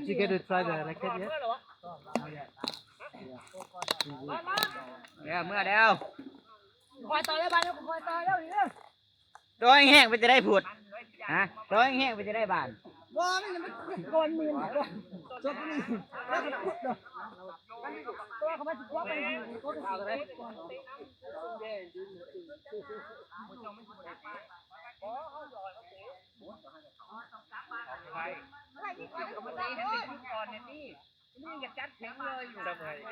You get to try the racket yet? เดี๋ยวเมื่อเดียว คอยต่อแล้วบ้านคอยต่อแล้วนี่ ร้อยแห้งไปจะได้ผุดฮะร้อยแห้งไปจะได้บาน ว่ามันก้อนมือก่อนจบนี่แล้วก็พุดเด้อตัวเขามาสิกว่าไปก็จะเอาเลยนี่อยากจัดแข็งเลยอยู่ทำไมเ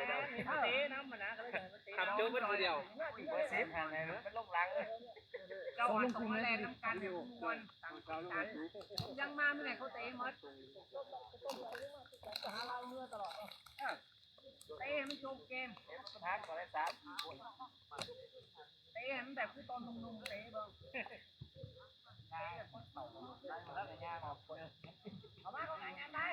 ตะน้ำมันนะก็เลยทำโจ้เป็นคนเดียวเซฟทางไหนมันลงหลังเจ้าวันส่งมาแลน้ำกันอยู่ยังมาเมื่อไหร่เขาเตะหมดหาเราเมื่อตลอดเตะมันโจมเกมพักก่อนได้3 คนเตะมันแบบคือตอนนุ่มๆเตะบ้างเอามาเขาหางานได้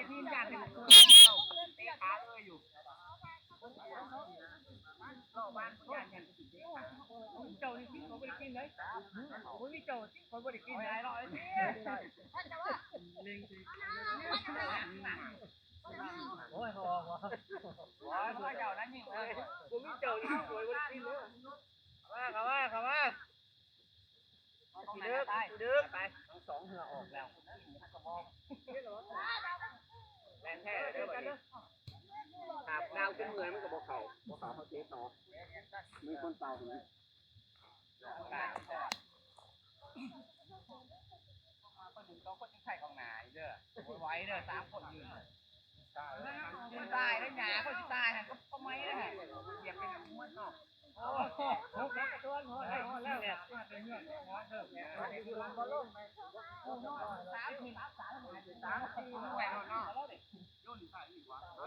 ทีมอยากเป็นตัวเตะขาเลยอยู่รอบ้านอยากเป็นเจ้านี่ที่เขาไม่ได้กินเลยคุณนี่เจ้าที่เขาไม่ได้กินได้หรอกโอ้ยหัวเจ้านั่นนี่คุณนี่เจ้าที่เขาไม่ได้กินเลยเข้ามาดึกไปทั้ง2เหือออกแล้วแรงแท้เด้อบัดนี้ครับดาวขึ้นเมืองมันก็บ่เข้าเขาเตะต่อมีคนเป่าเห็นมั้ยคนนึงต้องคนที่ใส่ของหนาเด้อไว้เด้อ3 คนยืนคนตายแล้วหนาคนที่ตายหั่นก็ไม่ได้เหยียบเป็นม้วนเนาะโอ้โหตัวแล้วเนี่ยเป็นเงื่อนนี่คือลำบอลลงโอ้โห3 ทีม3 ทีมแหวนเนาะ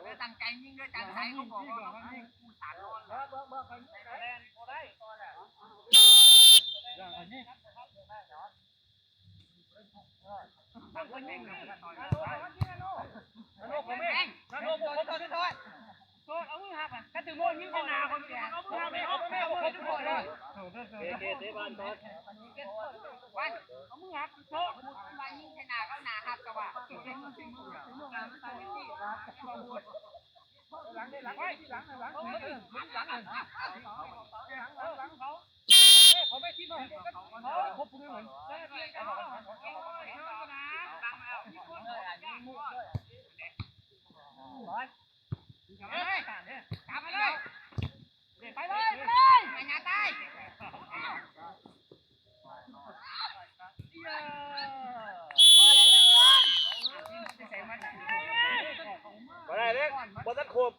แล้วตั้งใจยิงด้วยตั้งใจเขาบอกว่ากูสานนอนเบอร์ใครแรงพอได้อย่างนี้ตั้งคนยิงนี่นาโนผมเองนาโนผมขอโทษเอามือหักอ่ะถ้าถึงโน่นยิงคนหนาคนเดียวเอามือหักเอามือหักทุกคนเลยเกบ้านเอามือหักโชว์มายิงขนาดเขาหนาหักกว่าหลังเขาไม่ที่มาเขาพูดเหมือนไปเลยไปงานได้มาได้เล็กบอลตัดขบ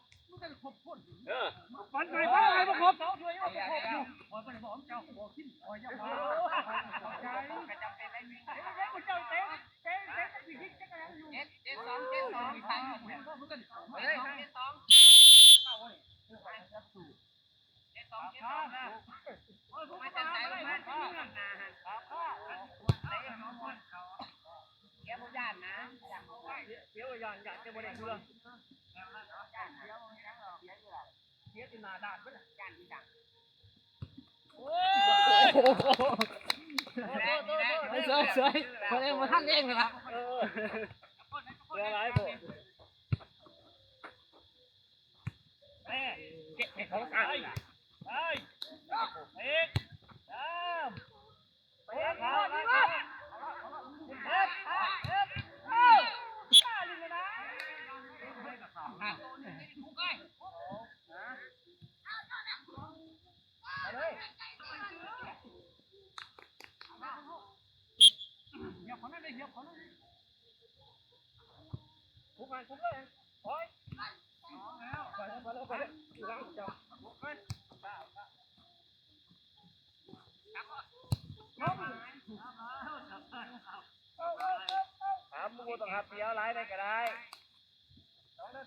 ฟันไปฟันไปประคบเจ้าช่วยประคบอยู่พอเป็นผมเจ้าหัวขึ้นพอเจ้าหัวใจจำเป็นอะไรมีเจ้าเต้ปีกเจ๊กันอยู่เจ๊2ทางอยู่เฮ้ยเจ๊2ไม่ตัดใจเลยนะเดี๋ยวผมย่านนะเดี๋ยวย่านจะบ่ได้เรื่องเสียตินาด่านเพิ่นย่านที่ดังโอ้ยสวยคนเองมาทันเองเลยครับเรื่องอะไรบ่เก็บของตายไปเอ๊ะไปมูต้องหับเสียวไล่ได้ก็ได้เอาแล้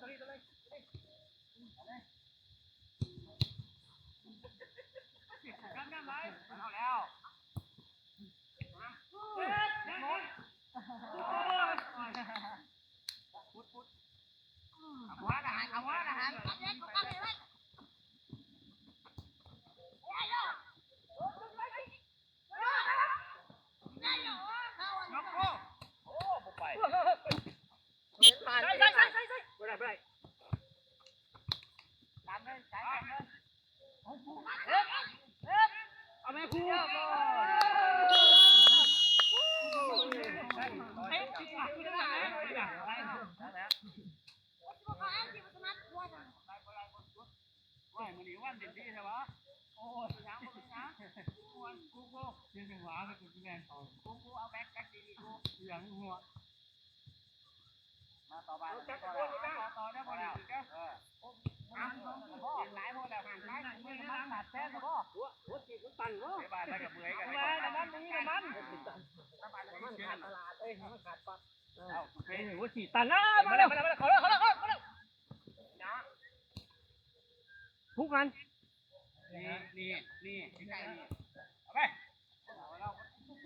ว เป็นที่ใช่ปะโอ้ยยังกูยังหวานเลยกูแน่นอนกูเอาแบ็คดีกูยังหัวมาต่อไปต่อได้พอแล้วหลายพอแล้วห่างไกลมือมันขาดแท้แล้วก็หัวจีบตันก็บ้านได้กับเมื่อยกันมาน้ำมันนี่น้ำมันขาดตลาดมันขาดปักหัวจีตันนะมาแล้วเขาแล้วทุกกันนี่ใกล้นี่เอาไปปุ๊บ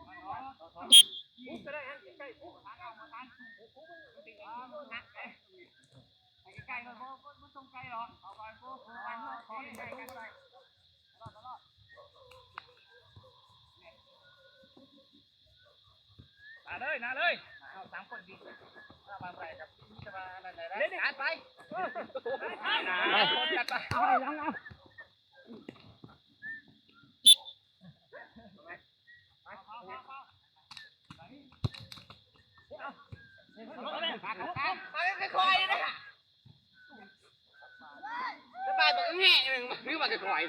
ก็ได้ฮะใกล้ปุ๊บทางเอามาทานปุ๊บมันติดนักเลยใกล้เลยมันตรงใกล้หรอเอาไปปุ๊บไปเมื่อขอใกล้กันเลยรอดนาเลยเอา3คนดีมาไปกับจะมาอะไรได้การไปเอาค่อยๆนะสบายแบบแง่หนึ่งนึกว่าจะค่อย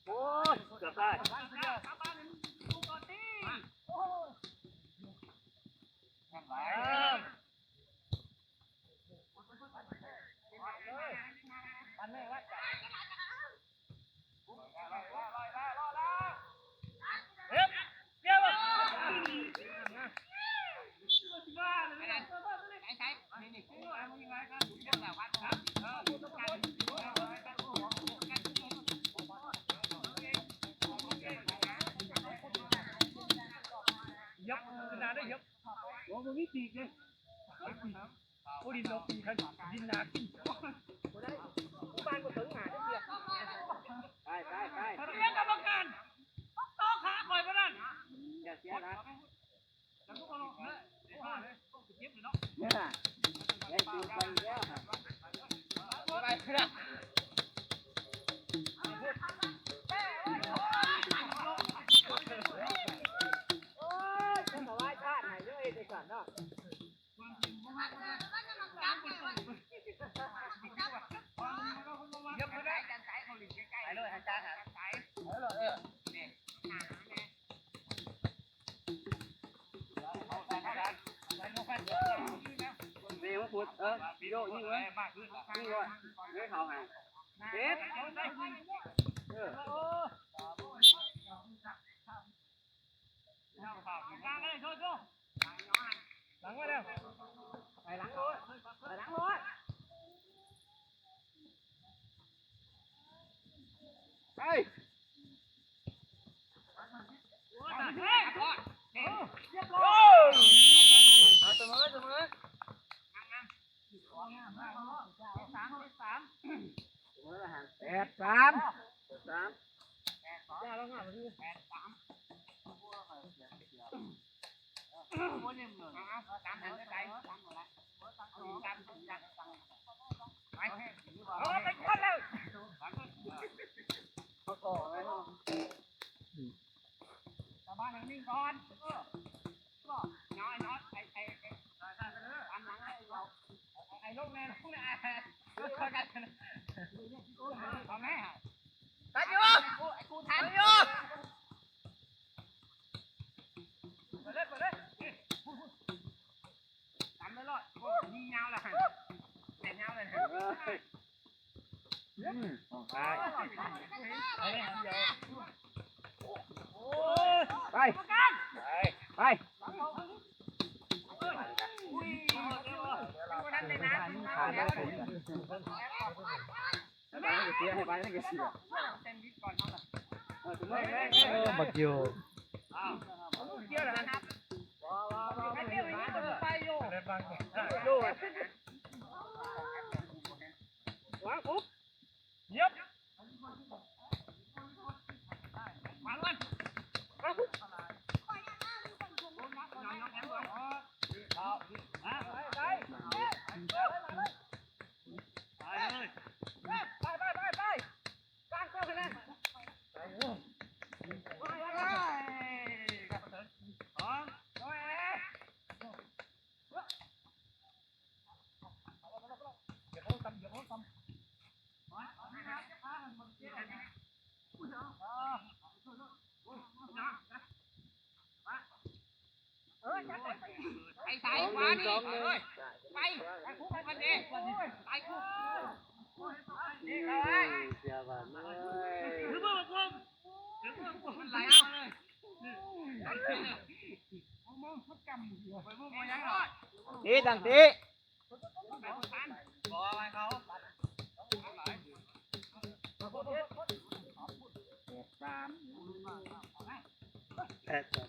โอ้ยเกือบได้มันไม่ว่ายับนาได้ยับโอ้โหนี่ตีเลยโอ้ดินเราตีกันดินนาขึ้นบ้านก็ถึงหาได้เดียวไปเรียกกรรมการต่อขาคอยมานั่นอย่าเสียนะแล้วทุกคนเลยต้องเก็บเลยเนาะเนี่ยไอ้ปูไปแล้วไปเพื่อนยับไม่ได้จันสายเขาหลีกใกล้ๆเลยอาจารย์หาสายนี่นี่มาพูดวิดีโอนี่ไว้นี่ไว้ไม่เขาหาเด็ดกลางกันเลยโชว์หลังไว้เร็วไปหลังรถไปเรียบร้อยเสมอ8-3คนเนี่ยเหมือนตามหันใจเอาไปคนแล้วเขาต่อไว้ชาวบ้านนิ่งก่อนก็น้อยไอ้ตามหลังไอ้ลูกแม่กันเอาแม่ทันอยู่ไอ้กูทันอยู่ไปเลยทำไม่รอดยิงยาวเลยแต่ยาวเลยไปบักอยู่ยับมาเลย สองหนึ่ง ไปคุกกันดิไปคุกนี่เขาไอ้ เสียบ้านเลย ถือมือคุมมันไหลเอาเลยมึงมันกำอยู่ไปมึงยังรอด ตีตั้งตี บอกให้เขา แปดสอง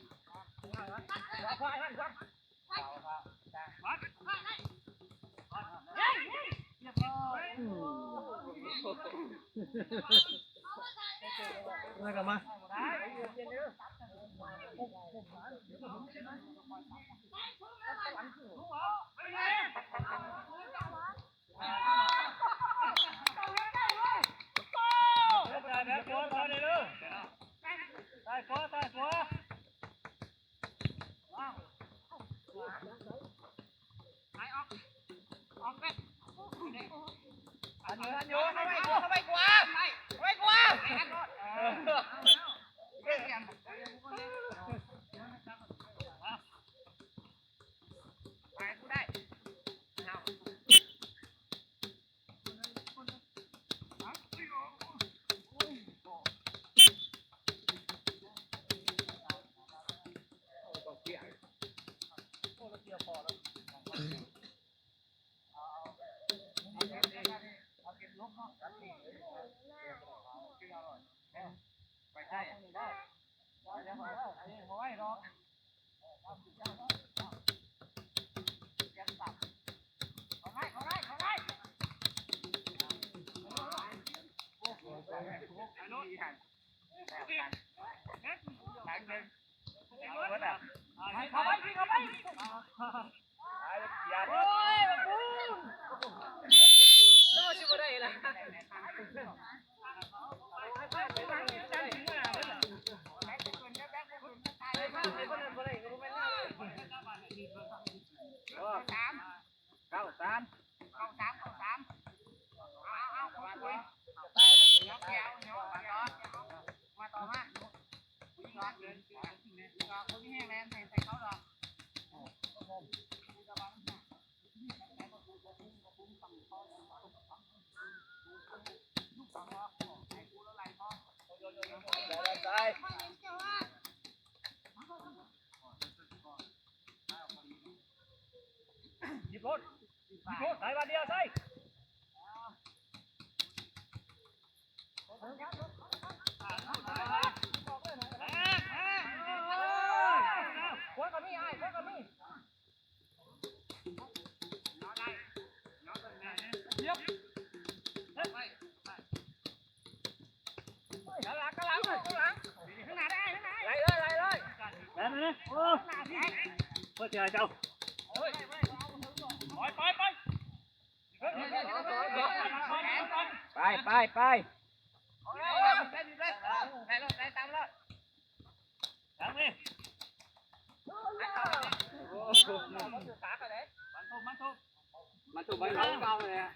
มากันมา อันโยนเข้าไปกว่าไปกว่าไปกูได้ไปได้ได้เดี๋ยวเอาไว้รอเขาไปพี่เขาไปโอ้ยบูโน่ชิบะได้ละหยิบรถใส่บาเดียวใส่ควงกับมี่ไอ้ควงกับมี่เย็บกระหลังข้างหน้าได้ไหลเลยแล้วนะโอ้เพื่อจะเจ้า ไปมันถูกใบไม้เก่าเลยอ่ะ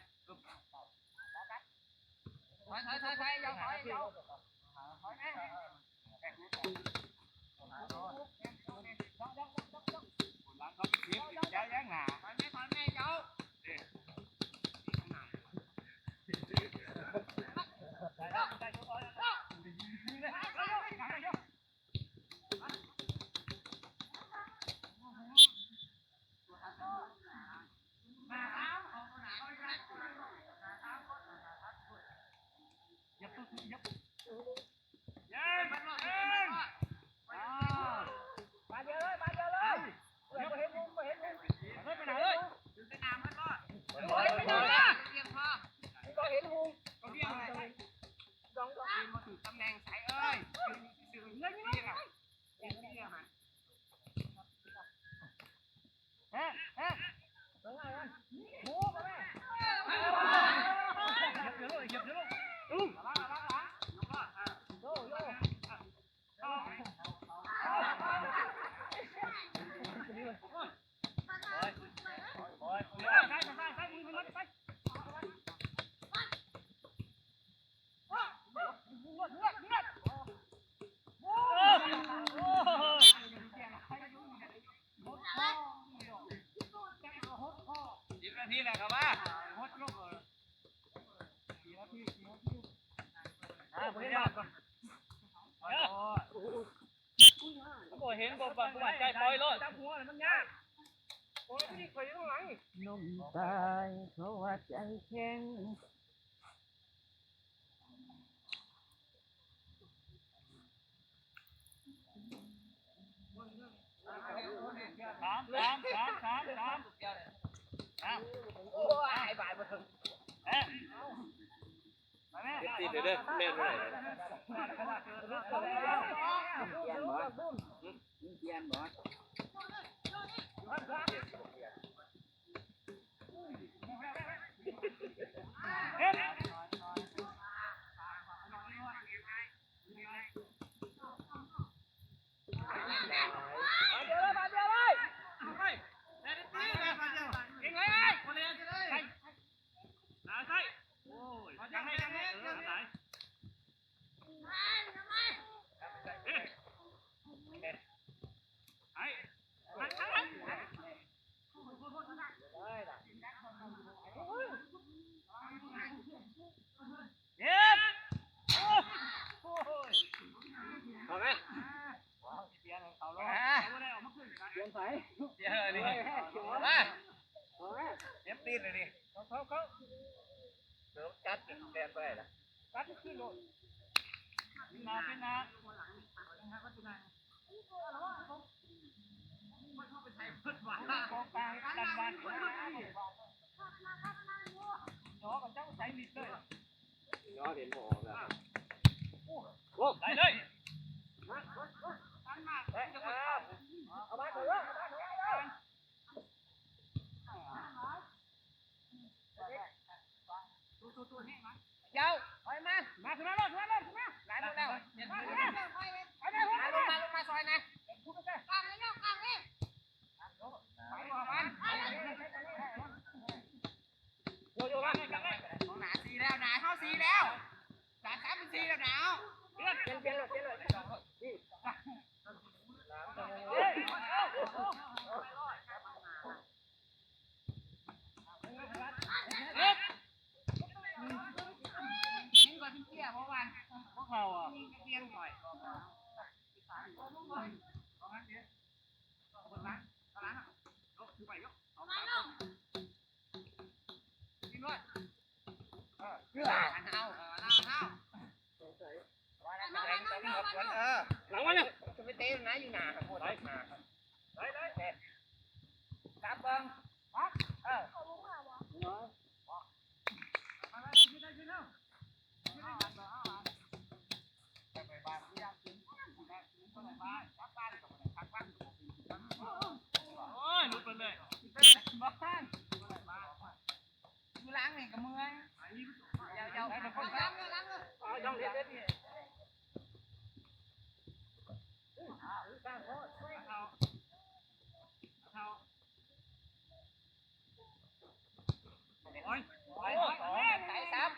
ทีแหละครับว่าผมเห็นบ่เห็นบ่บังบ่ใจปล่อยรถจับหัวมันยากโอ้ยนี่เคยอยู่ข้างหลัง นมตายเพราะว่าใจแข็ง โอ้ยบ่ายมาถึง ตีเด้อแม่นบ่ได้ เปลี่ยนบ่ เอาไหม เดี๋ยวนี่มาเย็บตีนเลยนี่เดี๋ยวจัดแดนไปละ ย้อนเห็นหมอแล้ว ได้เลย เอามาเถอะเจ้าไปมาขึ้นมาไหลลงแล้วลงมาซอยนะหนาสีแล้วหนาเข้าสีแล้วหนาสามเป็นสีแล้วหนาวเปลี่ยนเลยยิ่งกว่าที่เที่ยวเมื่อวาน พวกเขาอ่ะ เที่ยงหน่อยอันเอาหลังวันเนี่ย จะไปเต้นนะอยู่หนาครับได้กลับเบิ้งโอ้ยลุกไปเลย บ้านมือล้างนี่กับมือเยาคนล้างเลยย่องเด็ดใส่ซ้ำ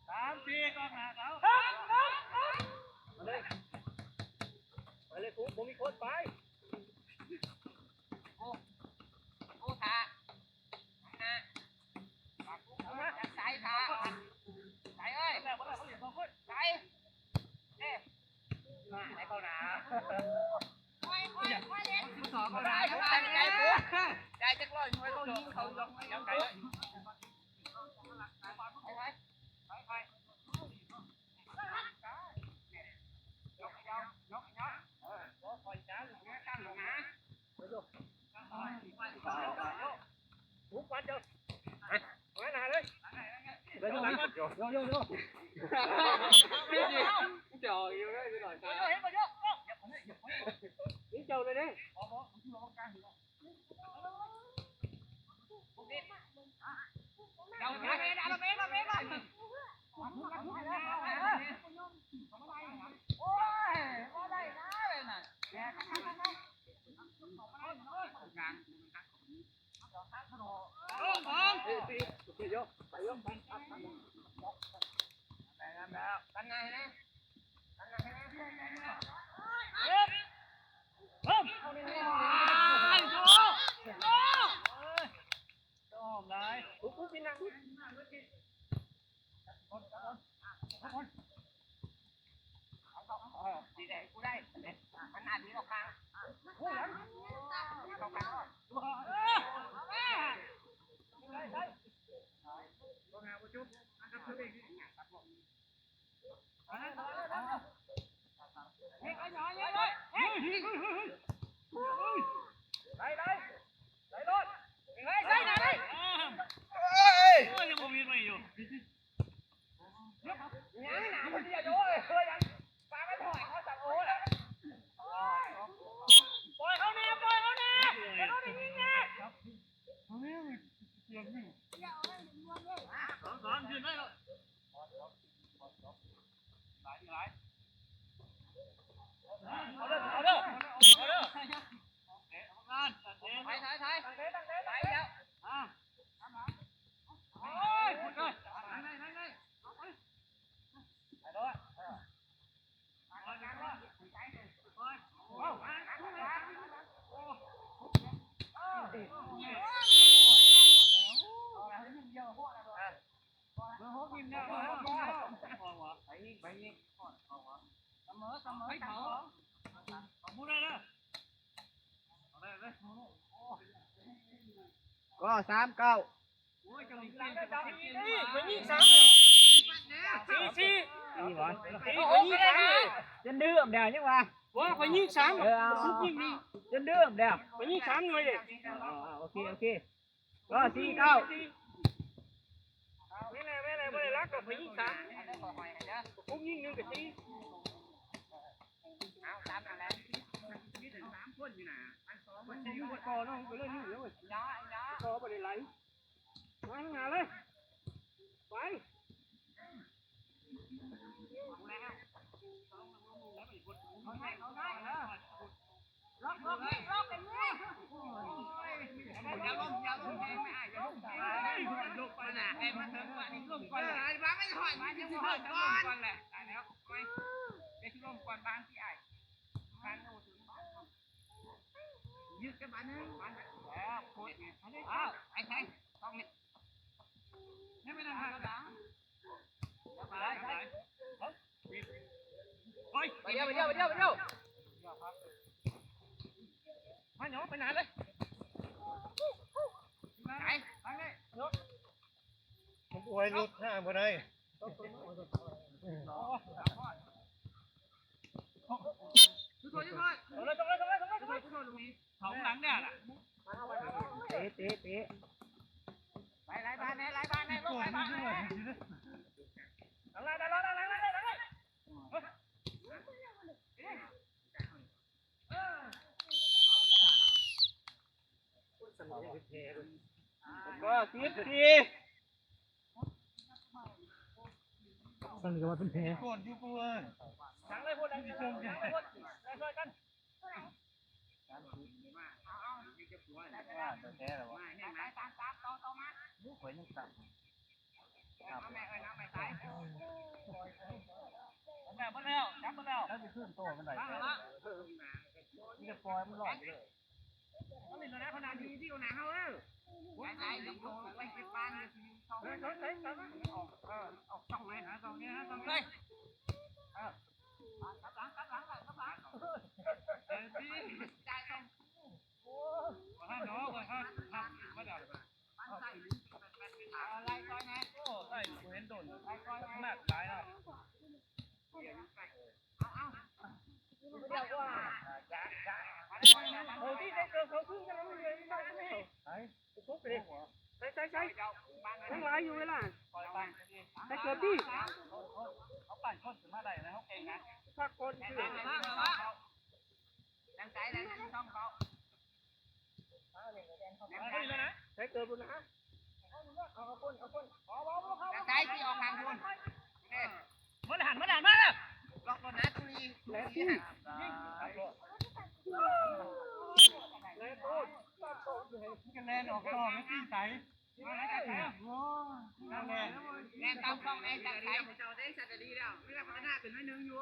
3-4ก็หาเขา ไปเลยกูผมมีคนไป โอ้ท่านะใส่ท่าใส่เอ้ยใส่เอ๊ะไหนเขาหนาสอบเขาหนาเขาตั้งใจปุ๊บใจจะกล้อยมวยเขายิงเขายกยังไงเลยทุกวันเจ้าไปไหนเลยโยจ่ออยู่เลยหน่อยนี่เจ้าเลยเนี่ย กันไงนะ ดีแดงกูได้มันหนาดีออกข้างเข้าข้างก็39นี่บ่จนเดือมแล้วยังวะ ว่าไปยิงสาม เอาจนเดือมแล้ว ไปยิงสามหน่วยเด็ก โอเคก็49ไม่แน่ไม่ได้รักกับไปยิงสามพวกยิงหนึ่งกับตีมันยิงหัวคอน้องไปเลยนี่แล้วคอไปเลยไหลมาหาเลยไปไปเดียวมาหนูไปไหนเลยผมอวยรถห้างบ่ได้ ของหลังเนี่ย เตะ ไปไล่บ้านไหนไล่บ้านไหนลงไล่บ้านไหน ก็14สั่นก็ว่าเป็นแผล ก่อนอยู่กูเอ้ย ดังเลยพูดดังเลยพูดเลยกัน แท้แล้ววะ ข่อยยังสั่นแม่เอ้ยน้ำไม่ตาย มาแล้วจับมาแล้ว แล้วจะขึ้นโตมันไหนนี่จะปล่อยมันหลอดเลย ต้องมีตัวนี้ขนาดดีที่เอาหนาเขาเออ ใช่ยังโตไปเก็บบ้านเลยออกช่องไหนหาช่องนี้หาช่องนี้กับหลังจ่ายช่อง ว่าน้องว่าเขาทำมาดับ ไล่ซอยไหน โอ้ใช่กูเห็นโดนหนักหลายนะ โอ้ที่ได้เจอเขาพึ่งกันแล้วไม่เลยไม่ได้ไม่ทุบไปดิใช่ทั้งหลายอยู่เลยล่ะแต่เกิดที่ เขาปั่นคนถึงมาได้นะเขาเก่งนะ ถ้าคนคือ แรงใจแรงช่องเขา ไม่เลยนะใช้เกิดบุญนะ แรงใจที่ออกทางคุณ มาหันมาแล้ว ล็อกรถนะตรงนี้ แรง กันแลนออกต่อไม่ตีใสมาแล้วกันแล้วโอ้นั่นแหละ แรงตามช่องแรงจากไทยเจ้าได้สัตว์ดีแล้วไม่ได้พัฒนาขึ้นไม่นึงอยู่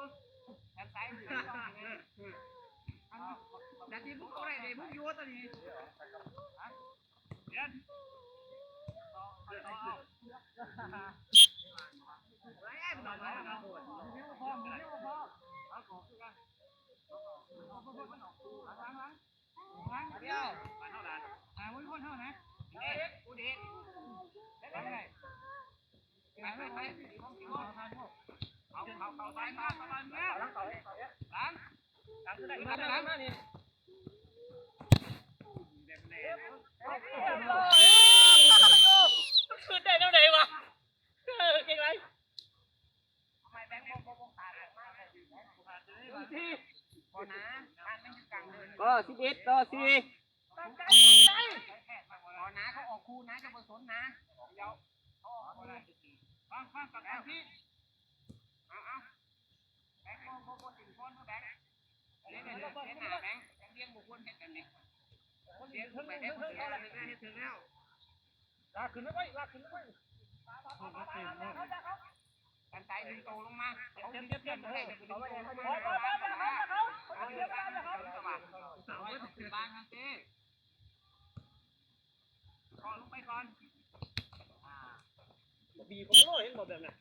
แรงไทยแต่ที่พวกอะไรเนี่ยพวกยูตอนนี้เดียวเท่าไหร่คนเท่าไหร่กูเด็กได้ไงไปเอาไปมาประมาณนี้หลังคือได้อีกแล้วนะนี่คือได้เท่าไหร่วะเก่งไรทำไมแบงค์โมขาดมากเลยที่พอนะการไม่อยู่กลางเดิน ก็11ต่อ4 พอนะเขาออกคู่นะจะผสมนะเดี๋ยวฟังกับพี่เอาแบงค์โมถึงคนแบงค์เลี้ยงหน้าแบงค์เลี้ยงบุคคลเห็นกันเนี่ยเลี้ยงไปได้คนเดียวถึงแล้วลากขึ้นไว้กันใจดึงโตลงมาเขาเทียบเลยเขาไม่ได้เขาไม่ได้บางกันสิก่อนลงไปก่อน บีผมก็เห็นแบบนั้น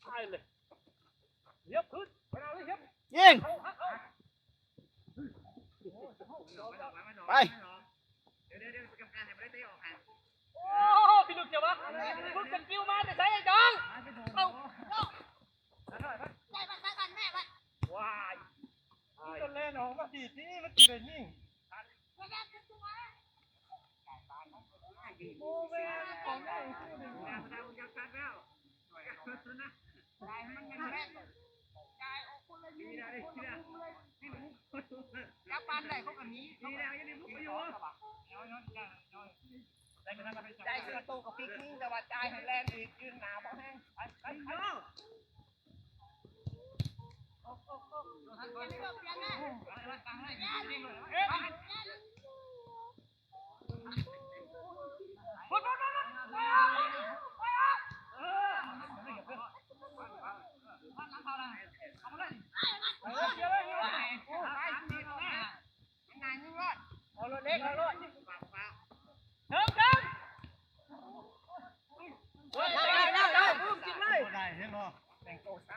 ตายเลยเย็บขึ้นไปเอาเลยเย็บ ยิงไป เดี๋ยวกรรมการให้ไม่ได้เตะออกหัน โอ้พี่ลูกเจ้าวะฝึกสกิลมาจะใช้ไอ้จองเอาว้ายจะเล่นออกมาสีที่มันตีเลยยิ่งโอ้แม่ของไอ้ชื่อหนึ่ง ดาวยักษ์กันแล้วนะได้มันยังแรกได้ออกคนละยี่ยักษ์ปานได้เขากันนี้ดีแล้วยังมีมุกอยู่ได้เสื้อโตกับปิกนิ่งแต่ว่าจ่ายให้แรงอีกยืนหนาเพราะแห้งไปได้เห็นบ่แต่งโตซะ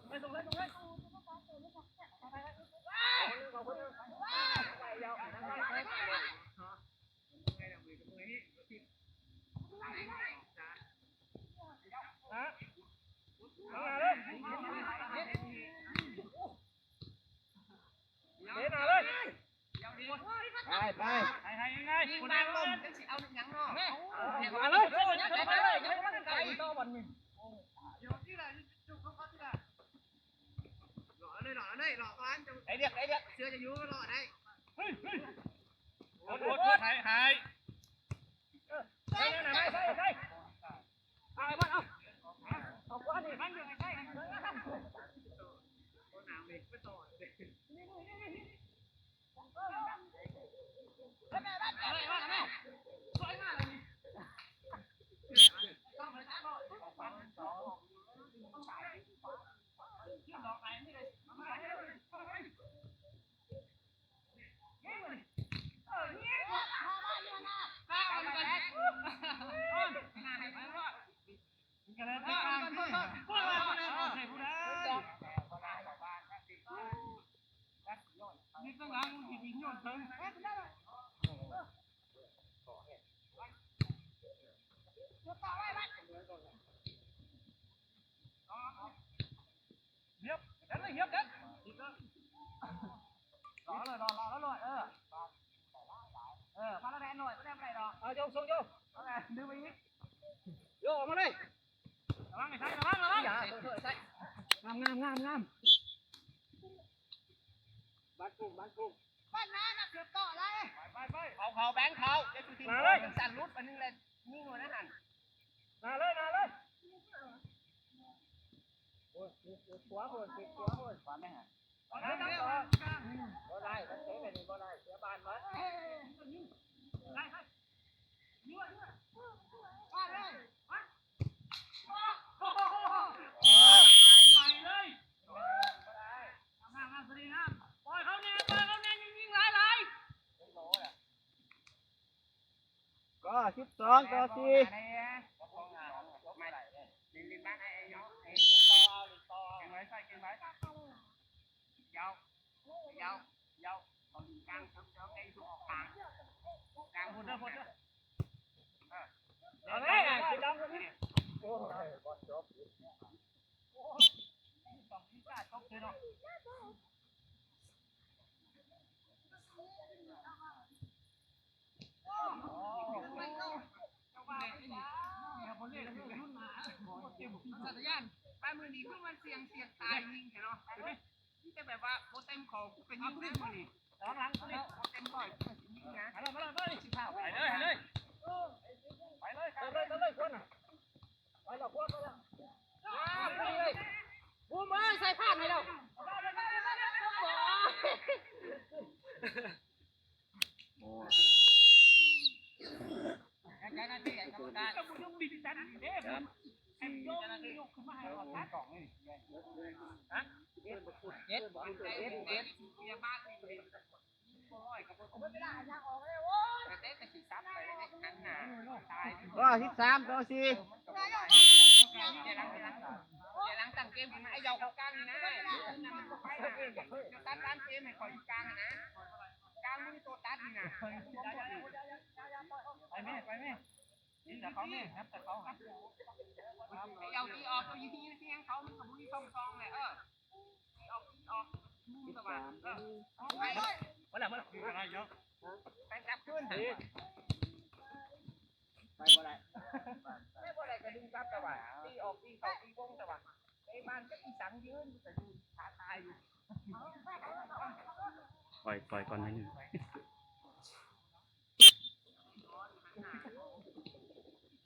ไม่ต้องเลยไปให้ยังไง คุณนายลมเอาหนังเนาะ มาเลยต่อวันนึง หล่อเลยหล่อก่อนไอเดียเสื้อจะยุ่งก็หล่อได้ หายใช่เอาบ้านเอาก้อนนี่มันอยู่ใกล้คนหนาวเด็กไม่ต่อกันเลยกลางที่นี่ต้องล้างมือกินโยนเถิงเย็บกันเลยเย็บกันรอเลยมาแล้วแดนหน่อยไม่ได้อะไรหรอก เอาโยกส่งโยก ดึงไปอีก โยกออกมาเลยระวังไอ้ท่านระวังงามบ้านกุ้ง บ้านน้าน่ะเกือบต่อเลย ไป เขาแบงค์เขาจะสุดที่สั่นรุดอันนึงเลยนี่หัวนะหัน นาเลยขวาไม่หัน ก็ได้ก็เตะไปนี่ก็ได้เสียบานไว้ ก็12ต่อ4 ลินบ้านไอ้เนาะไอ้ต่อไว้ใส่กินไว้ยาวยาวยาวเอากลางเจ้าไอ้ทุกกลางพุ่นเด้อเอาเลยกินน้ำกันนี่ ต้องมีกล้าตบเลยเนาะสัตยานไปมือนี้คือมันเสียงตายยิงใช่เนาะนี่แต่แบบว่าโคเต็มเขาเป็นยิงได้มือนี้หลังนี่โคเต็มก่อยยิงนะไปเลยไปเลยคนอ่ะไปแล้วคนไปแล้วบูมใส่ผ้าให้เราใจหน้าที่กรรมการบุญยงบินจันเด้ไอ้ยกขึ้นมาให้เราทัดกล่องนี่ฮะเด็ดเด็ดเมียบ้านนี่บ่ร้อยกับบ่ไม่ได้ทางออกเลยโว้ยแต่แต่สิซับไปในข้างหน้าตาย ก็13ต่อ4 เดี๋ยวหลังตั้งเกมไอ้ยาวเข้ากลางนี่นะมันก็ไปนะจะตัดร้านเกมให้คอยอยู่กลางนะกลางมันตัวตัดนี่นะไปแม่นี่แต่เขาแม่ครับแต่เขาไอ้ยาวตีออกตัวยิงที่ยังเขามันกับบุ้ยช่องเลยออกมุมสว่างไปมาแล้วอะไรเยอะไปกลับขึ้นไปบ่ได้ไม่บ่ได้ก็ดึงกลับแต่ว่าตีออกตีเขาตีวงแต่ว่าไอ้บ้านก็อีสังยืนแต่ดูขาตายอยู่ ปล่อยก่อนนิดนึง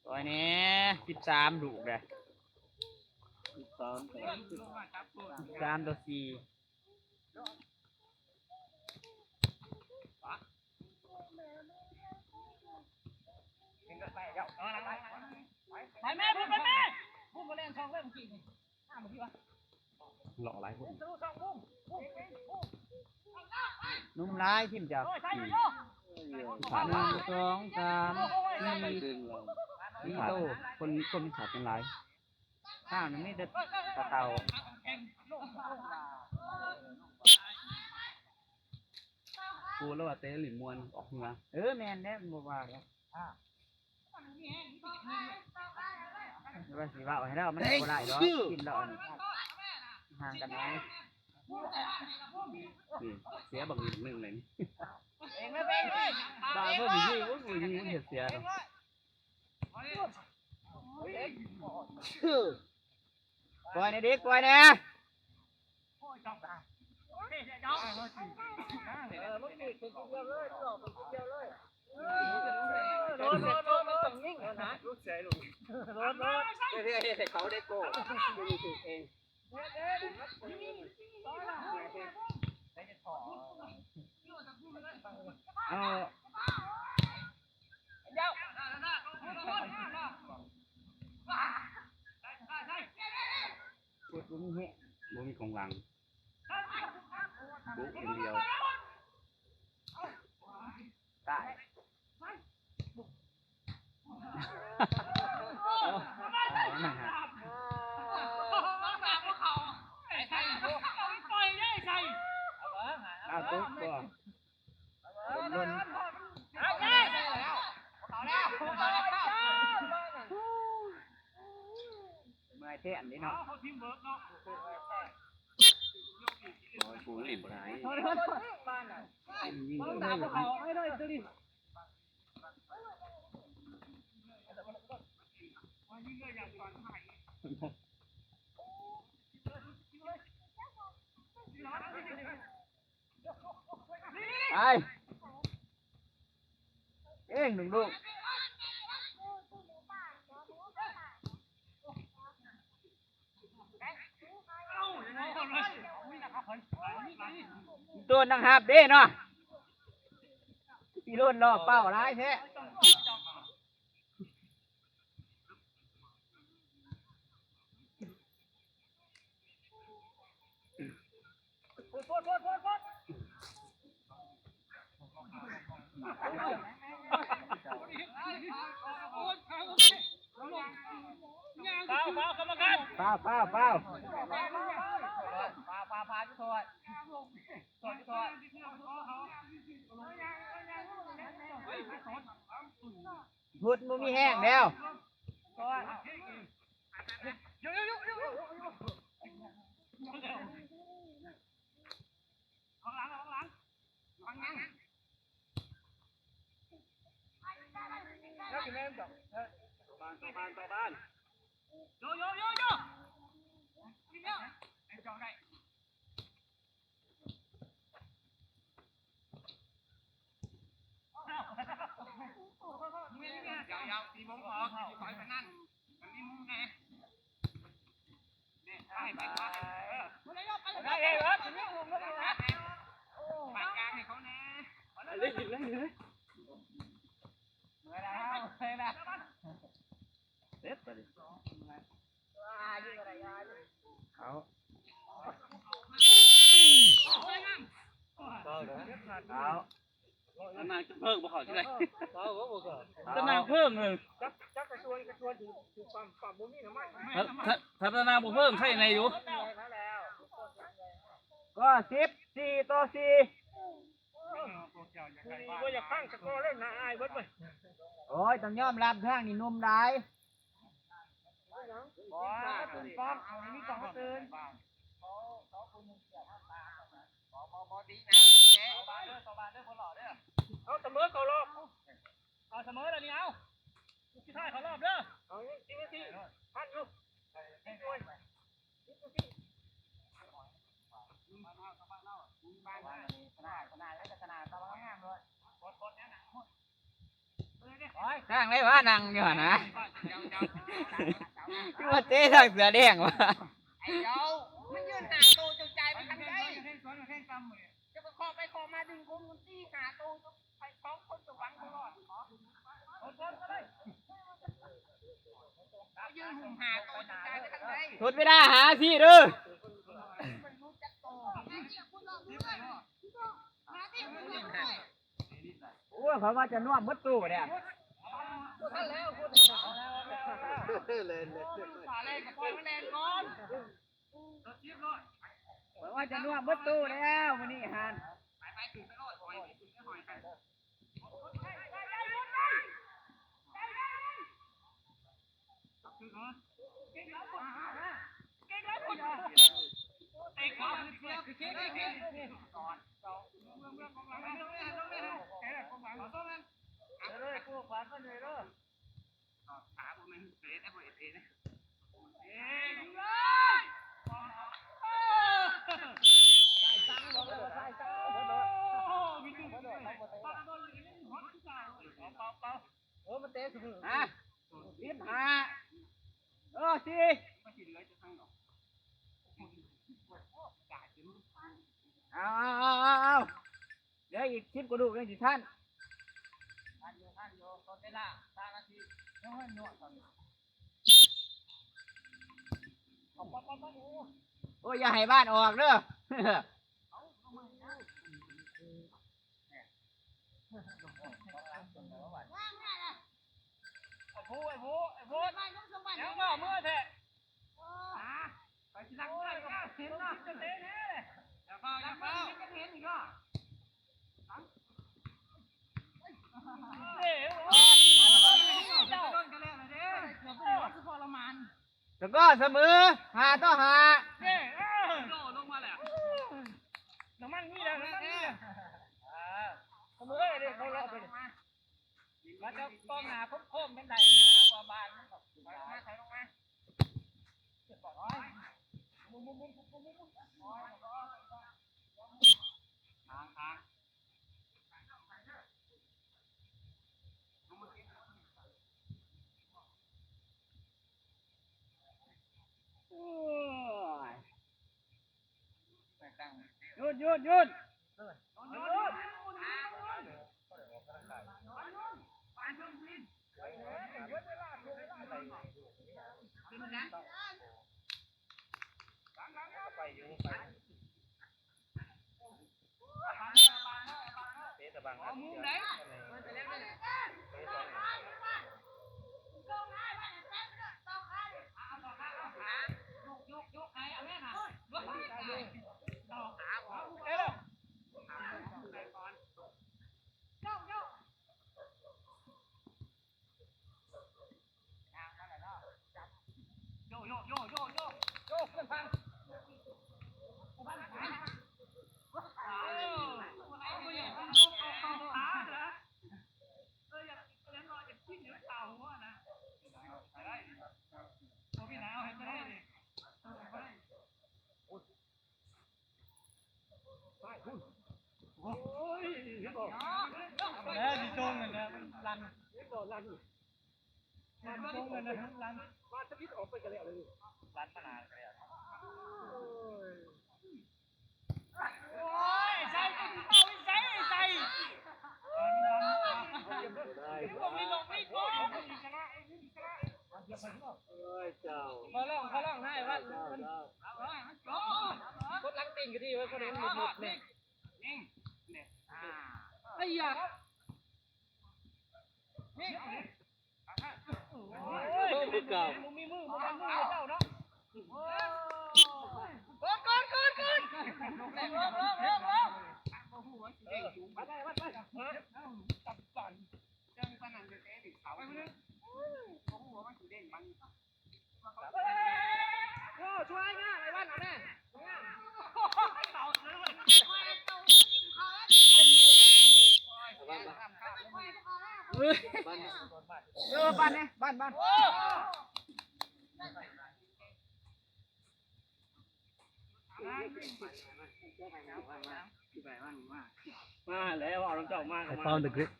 ปล่อยนี่13ลูกเลย13ต่อ4ไปแม่พูดไปแม่พูดมาเล่นช่องเล่นกี่นี่ห้ามาที่วะ หล่อหลายคน สู้ช่องพุ่ง นุ่มร้ายทิ่มจาก4 1 2 3 4 4โตคนมีขาดเป็นหลายข้าวมันไม่ได้ตะเตากูแล้วว่าเตะหลิมมวนออกเหงือแมนได้บ่ว่าแล้วว่าสิว่าให้เรามันบ่ได้ดอกกินแล้วห่างกันน้อยนี่เสียบักนิดนึงเลยนี่ เองไม่เป็นเลย ตาเพิ่นสิโอ้ยยิงมันเสียแล้วปล่อยในเด็กปล่อยแน่ โดนมันต้องยิ่งนะลูกเสียลูกโดนเรื่อยๆแต่เขาได้โก้ไม่มีถึงเองกดบ่มีเฮะบ่มีของหลังบุกอย่างเดียวตายมาฮะเอาตุ๊กก็ลนเมื่อยเท่อันนี้เนาะกูหลิบหายยิงไม่ได้ตัวนี้ไปเองหนึ่งลูกตัวนังหับเด้เนาะพี่รุ่นรอเป้าร้ายแท้ กรรมการ เฝ้า พาจุดโทษพุดมุมีแห้งแล้ว แล้วกินแม่ต่อบ้านโยยาวตีมุ้งออกถอยไปนั่นมันมีมุ้งไงได้เองเหรอปากกลางให้เขาแน่เล่นเลยเด็ดไปดิเอา ตำนานเพิ่งบ่เขาที่ไรตำนานเพิ่งเลย จักกระชวนถูกความมุมนี่ทำไม ถ้าตำนานบ่เพิ่งใช่ในอยู่ ก็14 ต่อ 4 ว่าอยากข้างสกอร์เล่นนะอายเบิดไป โอ้ยต้องยอมรับทางนี่นุ่มได้ เอาเสมอเขารอบ เอาเสมอแล้วนี่เอาที่ท้ายเขารอบเด้อ เอาทีพันอยู่ ทางไหนวะนั่งอยู่หั่นนะคือว่าเตะทางเสือแดงวะ ไอ้เจ้ามันยืนหาตูจนใจไปทางไหนจะไปคอไปคอมาดึงกุมตีหาตูไปสองคนจะวังตลอดเอายืนหุ่มหาตูจนใจไปทางไหน ทดไม่ได้หาสิเด้อโอ้ยเขาว่าจะน่วมมดตู้เนี่ย มาเล่นกับปล่อยมันแรงก่อน เขาว่าจะน่วมมดตู้แล้วมื้อนี้หัน อ่ะ15สิเอาเดี๋ยวอีก10กว่าลูกยังสิท่านโอ้ยอย่าให้บ้านออกเด้อ ยังบ่เมื่อแท้ไปที่ทางเมื่อก็เห็นเนาะจะเตะแน่อย่าเฝ้าจะเห็นอีกอ่ะแล้วก็เสมอ5 ต่อ 5ลงมาแล้วน้ำมันนี่แหละน้ำมันนี่เสมอเลยเขารอบเลยมันจะป้องหนาโค้งเป็นไดนะว่าบานมันแบบมาใส่ลงมาทางหยุดมุมไหน แล้วดิโจงกันนะมันลันมันโจงกันนะลันมาสวิตออกไปกันแล้วเลยลันขนาดเลยโอ้ยใส่เอาใส่ใส่พวกนี้ลงไม่ก้ม เจ้า เขาล่องให้ว่ามันกดลังติ่งกันดีไว้คนเห็นหมดเนี่ยไอ้ยาเก่ามีมือมันมือเจ้าเนาะก่อนจับก่อนจังปนันจะเตะดิเขาไปเลยหัวมันสีแดงมันโอ้ช่วยง่ายอะไรบ้านแม่เต่าเลยบ้านเนี่ยบ้านมาแล้วเอาน้ำเจ้ามาก I found the grip.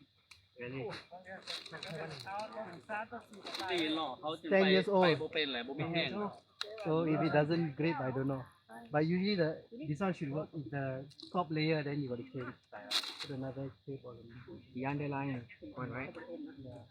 ตีหล่อเขาจะ 10 years old. ไปโบเป็นแหละโบไม่แห้ง So if it doesn't grip, I don't know. But usually this one should work. If the top layer, then you got to change. Put another shape or the underline one right yeah.